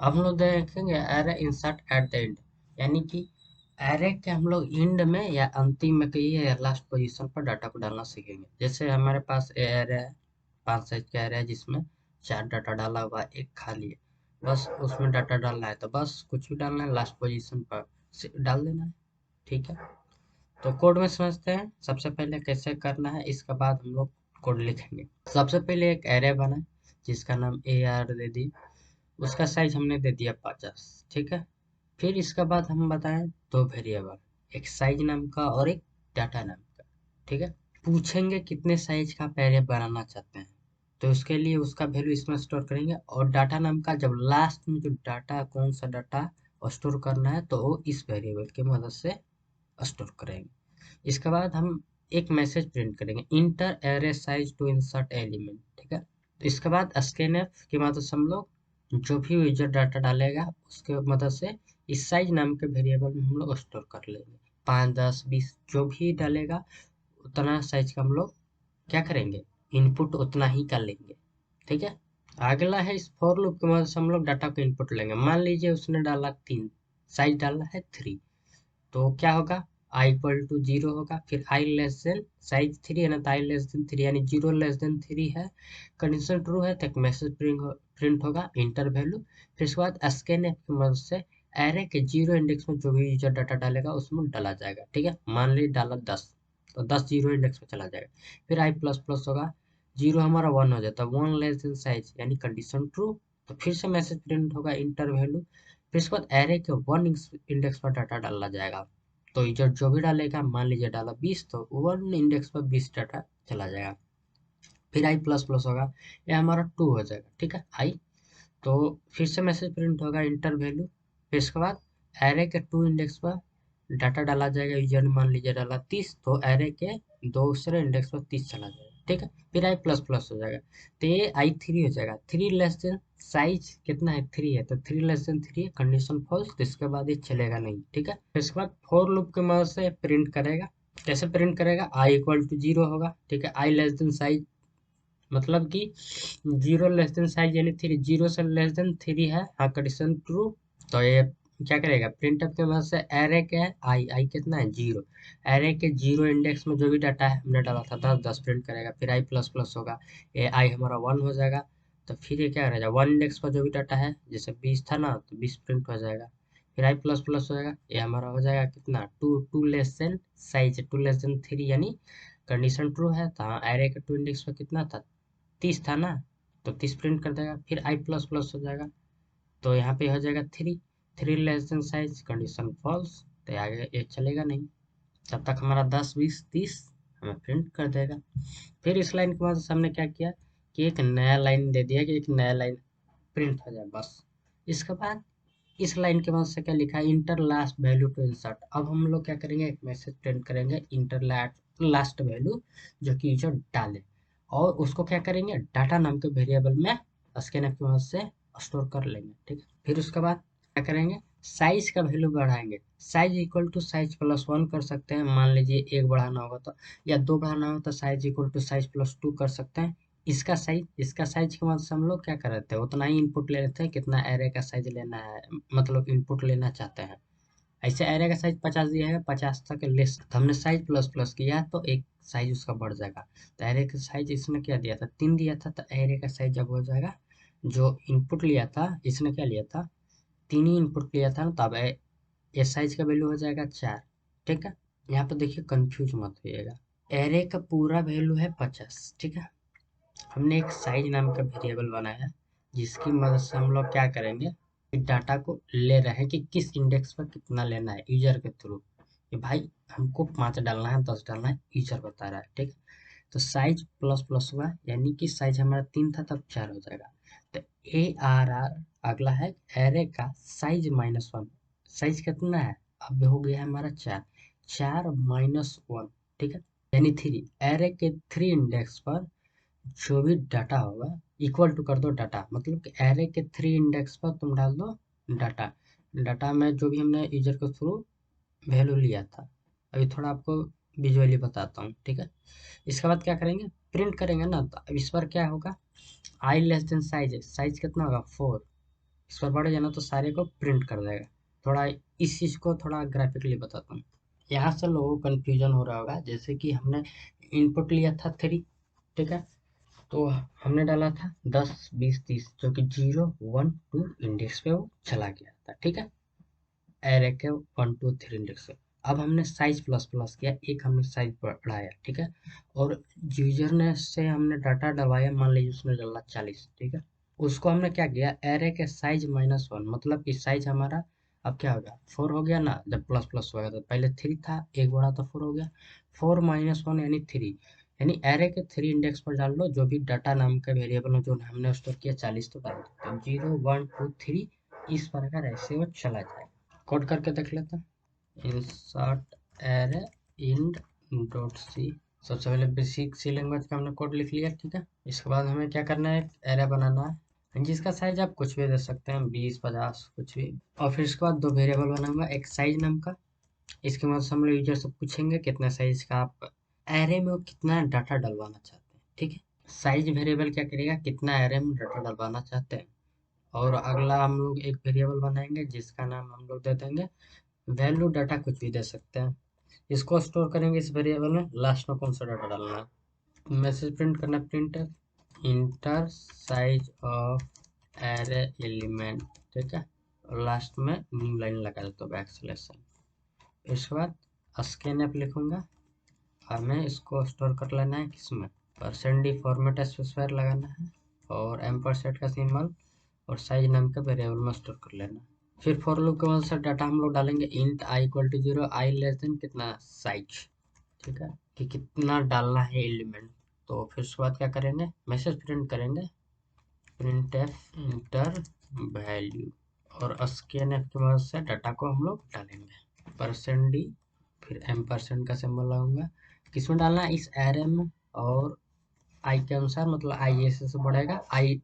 अब हम लोग देखेंगे array insert at the end, यानी कि एरे के हम लोग एंड में या अंतिम में कही या लास्ट पोजीशन पर डाटा को डालना सीखेंगे। जैसे हमारे पास एरे है, 5 साइज का एरे है जिसमें 4 डाटा डाला हुआ है, एक खाली है, बस उसमें डाटा डालना है, तो बस कुछ भी डालना है, लास्ट पोजीशन पर डाल देना है। ठीक है, तो कोड में समझते हैं सबसे पहले कैसे करना है, इसके बाद हम लोग कोड लिखेंगे। सबसे पहले एक एरे बना जिसका नाम AR दे दी, उसका साइज हमने दे दिया 50। ठीक है, फिर इसके बाद हम बताएं दो वेरिएबल, एक साइज नाम का और एक डाटा नाम का। ठीक है, पूछेंगे कितने साइज का आप एरे बनाना चाहते हैं, तो उसके लिए उसका वैल्यू इसमें स्टोर करेंगे, और डाटा नाम का जब लास्ट में जो डाटा कौन सा डाटा स्टोर करना है तो वो इस वेरिएबल की मदद से स्टोर करेंगे। इसके बाद हम एक मैसेज प्रिंट करेंगे, enter array size to insert element. ठीक है, तो इसके बाद स्कैनफ की मदद से हम लोग जो भी यूजर डाटा डालेगा उसके मदद से इस साइज नाम के वेरिएबल में हम लोग स्टोर कर लेंगे। 5, 10, 20 जो भी डालेगा उतना साइज का हम लोग क्या करेंगे, इनपुट उतना ही कर लेंगे। ठीक है, अगला है इस फॉर लूप की मदद से हम लोग डाटा को इनपुट लेंगे। मान लीजिए उसने डाला 3, साइज डाला है 3, तो क्या होगा, आई इक्वल टू 0 होगा, फिर आई लेस देन साइज 3 है ना, तो आई लेस देन 3 यानी 0 लेस देन 3 है, कंडीशन ट्रू है तो एक मैसेज प्रिंट होगा इंटर वैल्यू। फिर उसके बाद स्कैनफ की मदद से एरे के 0 इंडेक्स में जो भी यूजर डाटा डालेगा उसमें डाला जाएगा। ठीक है, मान ली डाला 10, तो 10 0 इंडेक्स में चला जाएगा। फिर आई प्लस प्लस होगा, 0 हमारा 1 हो जाता है, 1 लेस देन साइज यानी कंडीशन ट्रू, तो फिर से मैसेज प्रिंट होगा इंटर वैल्यू। फिर उसके बाद एरे के 1 इंडेक्स पर डाटा डाला जाएगा, तो यूजर जो भी डालेगा, मान लीजिए डाला 20, तो 1 इंडेक्स पर 20 डाटा चला जाएगा। फिर आई प्लस प्लस होगा, ये हमारा 2 हो जाएगा। ठीक है, आई, तो फिर से मैसेज प्रिंट होगा इंटर वैल्यू। फिर इसके बाद एरे के 2 इंडेक्स पर डाटा डाला जाएगा, यूजर ने मान लीजिए डाला 30, तो एरे के दूसरे इंडेक्स पर 30 चला जाएगा। ठीक है, फिर आई प्लस प्लस हो जाएगा, तो ये आई 3 हो जाएगा। 3 लेस देन साइज कितना है, 3 है, तो 3 लेस देन 3 है, कंडीशन फॉल्स, तो इसके बाद ये चलेगा नहीं। ठीक है, फिर इसके बाद फॉर लूप की मदद से प्रिंट करेगा। कैसे प्रिंट करेगा, आई इक्वल टू 0 होगा। ठीक है, आई लेस देन साइज मतलब कि 0 लेस देन साइज यानी 3, 0 से लेस देन 3 है, हाँ कंडीशन ट्रू, तो ये क्या करेगा, प्रिंटफ के मदद से एरे के आई, आई कितना है 0, एरे के 0 इंडेक्स में जो भी डाटा है हमने डाला था 10, 10 प्रिंट करेगा। फिर आई प्लस प्लस होगा, ये आई हमारा 1 हो जाएगा, तो फिर ये क्या रहेगा, 1 इंडेक्स पर जो भी डाटा है, जैसे 20 था ना, तो 20 प्रिंट हो जाएगा। फिर आई प्लस प्लस हो जाएगा, ये हमारा हो जाएगा कितना, 2, 2 less than size, 2 less than 3 यानी कंडीशन ट्रू है, तो हाँ एरे के 2 इंडेक्स पर कितना था, 30 था ना, तो 30 प्रिंट कर देगा। फिर आई प्लस प्लस हो जाएगा, तो यहाँ पे हो जाएगा 3, 3 less than size condition false, तो आगे ये चलेगा नहीं, तब तक हमारा 10, 20, 30 हमें प्रिंट कर देगा। फिर इस लाइन के बाद हमने क्या किया कि एक नया लाइन दे दिया कि एक नया लाइन प्रिंट हो जाए बस। इसके बाद इस लाइन के बाद से क्या लिखा है, enter last value to insert. अब हम लोग क्या करेंगे, एक मैसेज प्रिंट करेंगे इंटर लास्ट वैल्यू जो कि यूजर डाले, और उसको क्या करेंगे, डाटा नाम के वेरिएबल में स्कैनफ की मदद से स्टोर कर लेंगे। ठीक है, फिर उसके बाद क्या करेंगे, साइज का वैल्यू बढ़ाएंगे, size equal to size plus 1 कर सकते हैं, मान लीजिए एक बढ़ाना होगा तो, या 2 बढ़ाना होगा तो size equal to size plus 2 कर सकते हैं। इसका साइज की मदद से हम लोग क्या कर रहे थे, उतना ही इनपुट ले लेते हैं, कितना एरे का साइज लेना है, मतलब इनपुट लेना चाहते हैं। ऐसे एरे का साइज 50 दिया है, 50 तक लेस, तो हमने साइज प्लस प्लस किया तो एक साइज उसका बढ़ जाएगा। तो एरे का साइज इसने क्या दिया था, 3 दिया था, तो एरे का साइज जब हो जाएगा, जो इनपुट लिया था इसने क्या लिया था, 3 ही इनपुट लिया था ना, तब ये साइज का वैल्यू हो जाएगा 4। ठीक है, यहाँ पर देखिए कंफ्यूज मत होइएगा, एरे का पूरा वैल्यू है 50। ठीक है, हमने एक साइज नाम का वेरिएबल बनाया जिसकी मदद से हम लोग क्या करेंगे, डाटा को ले रहे हैं कि किस इंडेक्स पर कितना लेना है यूजर के थ्रू, कि भाई हमको 5 डालना है, 10 डालना है, यूजर बता रहा है। ठीक है, तो साइज प्लस प्लस हुआ, यानी कि साइज हमारा 3 था तब 4 हो जाएगा। तो ARR अगला है एरे का साइज -1, साइज कितना है, अब हो गया हमारा 4, 4 -1। ठीक है, यानी 3, एरे के 3 इंडेक्स पर जो भी डाटा होगा इक्वल टू कर दो डाटा, मतलब कि एरे के 3 इंडेक्स पर तुम डाल दो डाटा, डाटा में जो भी हमने यूजर के थ्रू वैल्यू लिया था। अभी थोड़ा आपको विजुअली बताता हूँ। ठीक है, इसके बाद क्या करेंगे, प्रिंट करेंगे ना, तो अब इस बार क्या होगा, आई लेस देन साइज है, साइज कितना होगा 4, इस पर बढ़ जाना तो सारे को प्रिंट कर देगा। थोड़ा इस चीज़ को थोड़ा ग्राफिकली बताता हूँ। यहाँ से लोगों को कन्फ्यूजन हो रहा होगा, जैसे कि हमने इनपुट लिया था 3, ठीक है, तो हमने डाला था 10 20 30, जो कि 0 1 2 इंडेक्स पे वो चला गया था, ठीक है, एरे के 1 2 3 इंडेक्स पे। अब हमने साइज प्लस प्लस किया, एक हमने साइज बढ़ाया, ठीक है, और यूजर ने से हमने डाटा डलवाया, मान लीजिए उसने डाला 40, ठीक है, उसको हमने क्या किया, एरे के साइज -1, मतलब कि साइज हमारा अब क्या हो गया, 4 हो गया ना, जब प्लस प्लस हो गया तो पहले 3 था, एक बढ़ा तो 4 हो गया, 4 -1 यानी 3, यानी एरे के 3 इंडेक्स पर डाल लो, जो भी डाटा नाम का वेरिएबल जो हमने स्टोर किया 40, तो डाल दो, तो 0 1 2 3 इस प्रकार ऐसे वो चला जाएगा। कोड करके देख लेते हैं। Insert array end dot C, सबसे पहले बेसिक सी लैंग्वेज का हमने कोड लिख लिया, ठीक है। इसके बाद हमें क्या करना है, एरे बनाना है जिसका साइज आप कुछ भी दे सकते हैं, 20 50 कुछ भी। और फिर इसके बाद 2 वेरिएबल बनाऊंगा, एक साइज नाम का, इसके बाद हम लोग यूजर से पूछेंगे कितना साइज का आप एरे में कितना डाटा डलवाना चाहते हैं, ठीक है। साइज वेरिएबल क्या करेगा, कितना एरे में डाटा डलवाना चाहते हैं। और अगला हम लोग एक वेरिएबल बनाएंगे जिसका नाम हम लोग दे देंगे वैल्यू, डाटा कुछ भी दे सकते हैं। इसको स्टोर करेंगे इस वेरिएबल में, लास्ट में कौन सा डाटा डालना है, मैसेज प्रिंट करना, print inter size of array element, ठीक है, और लास्ट में न्यू लाइन लगा देता हूँ बैक स्लैश। इसके बाद स्कैनफ लिखूंगा, हमें इसको स्टोर कर लेना है किसमें, %d फॉर्मेट स्पेसिफायर लगाना है, और एम्परसेंड का सिंबल, और साइज नाम का वेरिएबल में स्टोर कर लेना। फिर फॉर लूप के मदद से डाटा हम लोग डालेंगे, int i equal to 0, i less than कितना साइज, ठीक है, कि कितना डालना है एलिमेंट। तो फिर उसके बाद क्या करेंगे, मैसेज प्रिंट करेंगे, प्रिंट एफ इंटर वैल्यू, और स्कैनफ की मदद से डाटा को हम लोग डालेंगे, %d, फिर एम्परसेंड का सिंबल लगाऊंगा, किसमें डालना है, इस एरे में, और आई के अनुसार, मतलब आई ऐसे से बढ़ेगा, आई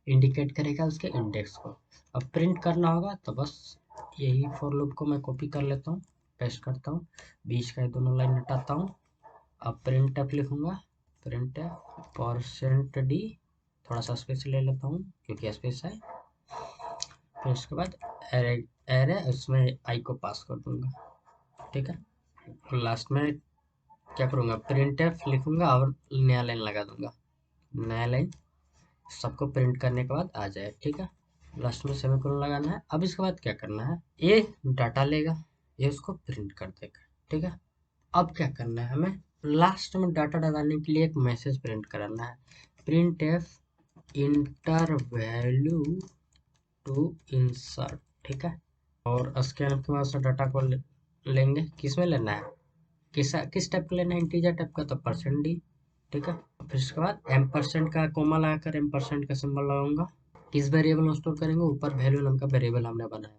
इंडिकेट करेगा उसके इंडेक्स को। अब प्रिंट करना होगा तो बस यही फॉर लूप को मैं कॉपी कर लेता हूँ, पेस्ट करता हूँ, बीच का ये दोनों लाइन हटाता हूँ। अब प्रिंट एफ लिखूंगा, प्रिंट एफ %d, थोड़ा सा स्पेस ले लेता हूँ क्योंकि स्पेस है। फिर उसके बाद एरे, एरे उसमें आई को पास कर दूंगा, ठीक है, और लास्ट में क्या करूँगा, प्रिंट एफ लिखूंगा और नया लाइन लगा दूंगा, नया लाइन सबको प्रिंट करने के बाद आ जाए, ठीक है। लास्ट में सेमीकोलन लगाना है। अब इसके बाद क्या करना है, ये डाटा लेगा, ये उसको प्रिंट कर देगा, ठीक है। अब क्या करना है, हमें लास्ट में डाटा डालने के लिए एक मैसेज प्रिंट कराना है, printf enter value to insert, ठीक है, और स्कैन के बाद से डाटा को लेंगे, किस में लेना है, किस टाइप का लेना है, इंटीजर टाइप का, तो %d, ठीक है। फिर उसके बाद एम्परसेंड का कोमा लगाकर एम्परसेंड का सिंबल लगाऊंगा, किस वेरिएबल में स्टोर करेंगे, ऊपर वैल्यू नाम का वेरिएबल हमने बनाया,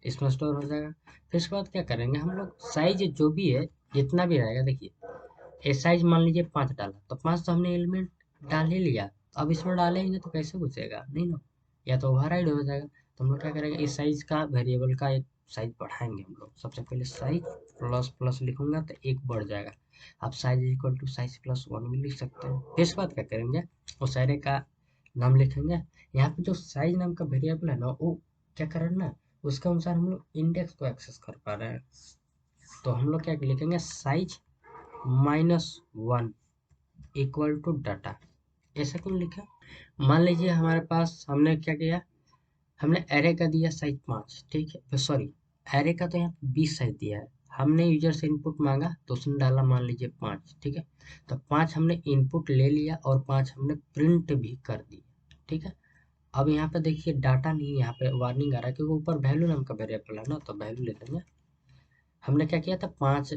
इसमें स्टोर हो जाएगा। फिर उसके बाद क्या करेंगे, हम लोग साइज जो भी है जितना भी रहेगा, देखिए ये साइज मान लीजिए 5 डाला, तो 5 तो हमने एलिमेंट डाल ही लिया, अब इसमें डालेंगे तो कैसे घुसेगा, नहीं ना, या तो ओवरराइड हो जाएगा। तो हम लोग क्या करेंगे, इस साइज का वेरिएबल का एक साइज बढ़ाएंगे हम लोग, सबसे पहले साइज प्लस प्लस लिखूंगा तो एक बढ़ जाएगा, आप size equal to size plus 1 भी लिख सकते हैं। फिर इसके बाद क्या करेंगे, उस एरे का नाम लिखेंगे, यहाँ पे जो साइज नाम का वेरिएबल है ना, वो क्या कर रहे हैं ना, उसके अनुसार हम लोग इंडेक्स को एक्सेस कर पा रहे हैं। तो हम लोग क्या लिखेंगे, साइज -1 इक्वल टू डाटा, ऐसा क्यों लिखा, मान लीजिए हमारे पास हमने क्या किया, हमने एरे का दिया साइज 5, ठीक है, सॉरी, एरे का तो यहाँ 20 साइज दिया है, हमने यूजर से इनपुट मांगा तो उसने डाला मान लीजिए 5, ठीक है, तो 5 हमने इनपुट ले लिया और 5 हमने प्रिंट भी कर दिया, ठीक है। अब यहाँ पे देखिए डाटा नहीं, यहाँ पे वार्निंग आ रहा है क्योंकि ऊपर वैल्यू नाम का वेरिएबल है ना, तो वैल्यू ले देंगे। हमने क्या किया था, 5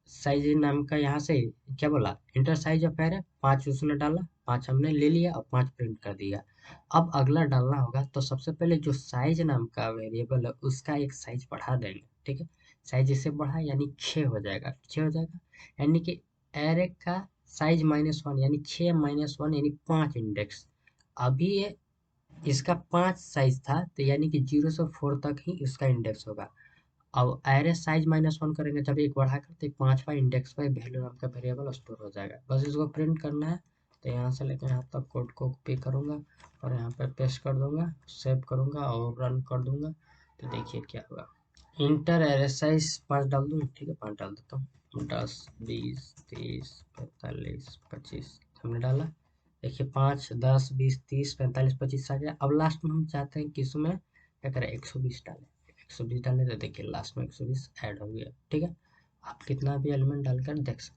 साइज नाम का, यहाँ से क्या बोला, इंटर साइज ऑफ एरे, 5 उसने डाला, 5 हमने ले लिया और 5 प्रिंट कर दिया। अब अगला डालना होगा तो सबसे पहले जो साइज नाम का वेरिएबल है उसका एक साइज बढ़ा देंगे, ठीक है, साइज इसे बढ़ा यानी 6 हो जाएगा, 6 हो जाएगा, यानी कि एरे का साइज -1 यानी 6 -1 यानी 5 इंडेक्स। अभी ये इसका 5 साइज था, तो यानी कि 0 से 4 तक ही इसका इंडेक्स होगा। अब एरे साइज -1 करेंगे जब एक बढ़ा कर, तो 5वां इंडेक्स पे वैल्यू नाम का वेरिएबल स्टोर हो जाएगा, बस इसको प्रिंट करना है, तो यहाँ से लेकर यहाँ तक कोड को कॉपी करूँगा और यहाँ पे पेस्ट कर दूंगा, सेव करूँगा और रन कर दूंगा। तो देखिए क्या हुआ। इंटर एरे साइज 5 डाल दूँ, ठीक है 5 डाल देता हूँ। 10 20 30 45 25 हमने डाला। देखिए 5 10 20 30 45 25 आ गया। अब लास्ट में हम चाहते हैं कि इसमें क्या करें, 120 डालें। 120 डालें तो देखिए लास्ट में 120 ऐड हो गया, ठीक है। आप कितना भी एलिमेंट डालकर देख सकते हैं।